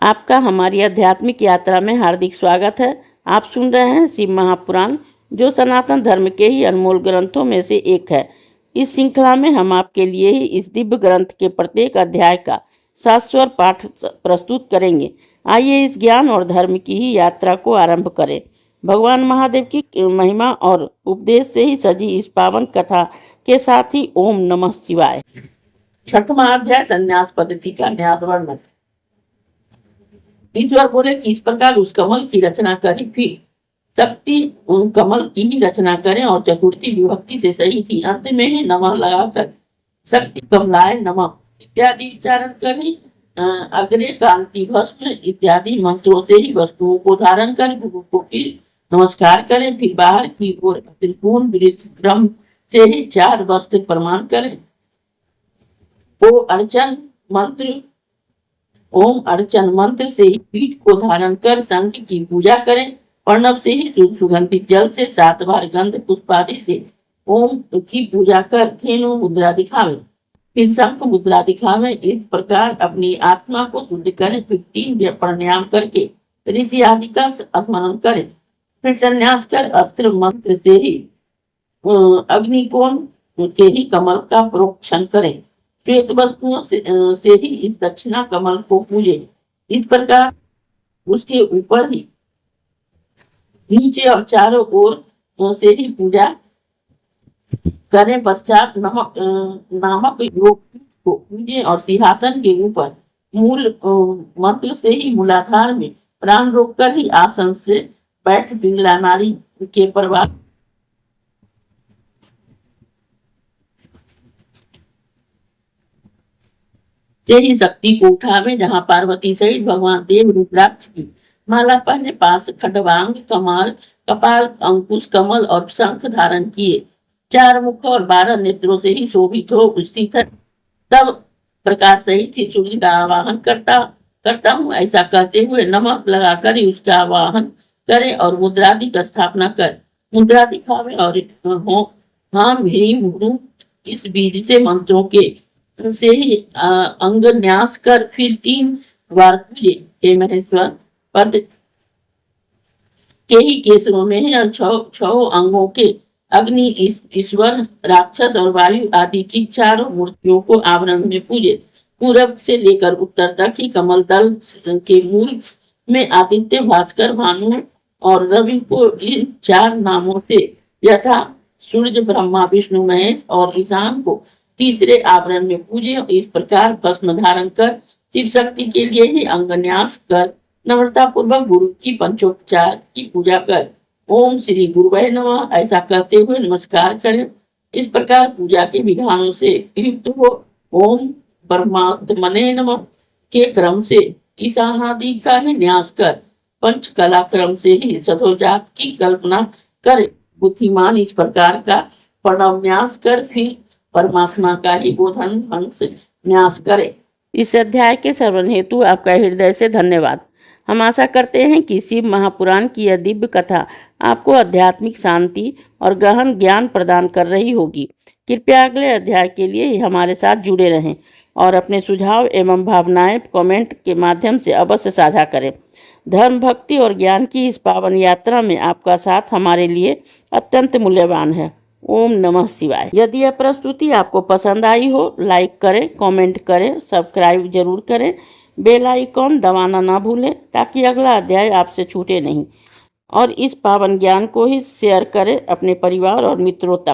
आपका हमारी आध्यात्मिक यात्रा में हार्दिक स्वागत है। आप सुन रहे हैं शिव महापुराण, जो सनातन धर्म के ही अनमोल ग्रंथों में से एक है। इस श्रृंखला में हम आपके लिए ही इस दिव्य ग्रंथ के प्रत्येक अध्याय का शाश्वत पाठ प्रस्तुत करेंगे। आइए इस ज्ञान और धर्म की ही यात्रा को आरंभ करें। भगवान महादेव की महिमा और उपदेश से ही सजी इस पावन कथा के साथ ही ओम नमः शिवाय। छठवां अध्याय संन्यास पद्धति का न्यास वर्णन। ईश्वर बोले कि इस प्रकार उस कमल की रचना करी, फिर शक्ति कमल की ही रचना करें और चतुर्थी विभक्ति से सही थी। अंत में ही नमः लगाकर शक्ति कमलाय नमः इत्यादि उच्चारण करें। अग्रे कांति भस्म इत्यादि मंत्रों से ही वस्तुओं को धारण कर गुरु को फिर नमस्कार करें। फिर बाहर की ओर त्रिकोण वृत्त क्रम से ही 4 वस्त्र प्रमाण करें। ओम अर्चन मंत्र से ही पीठ को धारण कर शंख की पूजा करें। प्रणव से ही सुगंधित जल से 7 बार गंध पुष्पादि से ओम की पूजा कर धेनु मुद्रा दिखावे। फिर शंख मुद्रा दिखावे। इस प्रकार अपनी आत्मा को शुद्ध करें। फिर 3 प्राणायाम करके ऋषि आदि का स्मरण करें। फिर संन्यास कर अस्त्र मंत्र से ही अग्निकोण के ही कमल का प्रोक्षण करें। श्वेत वस्तुओं से ही इस दक्षिणा कमल को पूजे। इस प्रकार उसके ऊपर ही नीचे और चारों ओर से ही पूजा करें। पश्चात नामक योग को पूजे और सिंहासन के ऊपर मूल मंत्र से ही मूलाधार में प्राण रोककर ही आसन से बैठ पिंगला नाड़ी के प्रवाह से ही शक्ति को उठावे। जहाँ पार्वती सहित भगवान देव रुद्राक्ष की माला पहने पास खडवांग कमाल कपाल अंकुश कमल और शंख धारण किए 4 मुख और 12 नेत्रों से ही शोभित हो स्थित है। तब प्रकाश सहित ही सूर्य का आवाहन करता हूँ। ऐसा कहते हुए नमक लगाकर ही उसका आवाहन करे और मुद्रादि का स्थापना कर मुद्रा दिखावे और हाम ह्रीम ह्रूम इस बीज से मंत्रों के से ही अंग न्यास कर फिर 3 बार पूजे। हे महेश्वर पद के ही केसरों में है 6 अंगों के अग्नि ईश्वर राक्षस और वायु आदि की 4 मूर्तियों को आवरण में पूजे। पूरब से लेकर उत्तर तक ही कमल दल के मूल में आदित्य भास्कर भानु और रवि को इन 4 नामों से यथा सूर्य ब्रह्मा विष्णु महेश और ईशान को तीसरे आवरण में पूजे। इस प्रकार भस्म धारण कर शिव शक्ति के लिए ही अंगन्यास कर नम्रता पूर्वक गुरु की पंचोपचार की पूजा कर ओम श्री गुरुवे नमः ऐसा कहते हुए नमस्कार करें। इस प्रकार पूजा के विधानों से युक्त हो ओम परमात्मने नमः के क्रम से ईशानादि का ही न्यास कर पंचकला क्रम से ही सदोजात की कल्पना करे। बुद्धिमान इस प्रकार का प्रणव न्यास कर फिर परमात्मा का ही बोधन ढंग से न्यास करे। इस अध्याय के श्रवण हेतु आपका हृदय से धन्यवाद। हम आशा करते हैं कि शिव महापुराण की यह दिव्य कथा आपको आध्यात्मिक शांति और गहन ज्ञान प्रदान कर रही होगी। कृपया अगले अध्याय के लिए हमारे साथ जुड़े रहें और अपने सुझाव एवं भावनाएं कमेंट के माध्यम से अवश्य साझा करें। धर्म भक्ति और ज्ञान की इस पावन यात्रा में आपका साथ हमारे लिए अत्यंत मूल्यवान है। ओम नमः शिवाय। यदि यह प्रस्तुति आपको पसंद आई हो, लाइक करें, कमेंट करें, सब्सक्राइब जरूर करें, बेल आइकॉन दबाना ना भूलें ताकि अगला अध्याय आपसे छूटे नहीं। और इस पावन ज्ञान को ही शेयर करें अपने परिवार और मित्रों तक।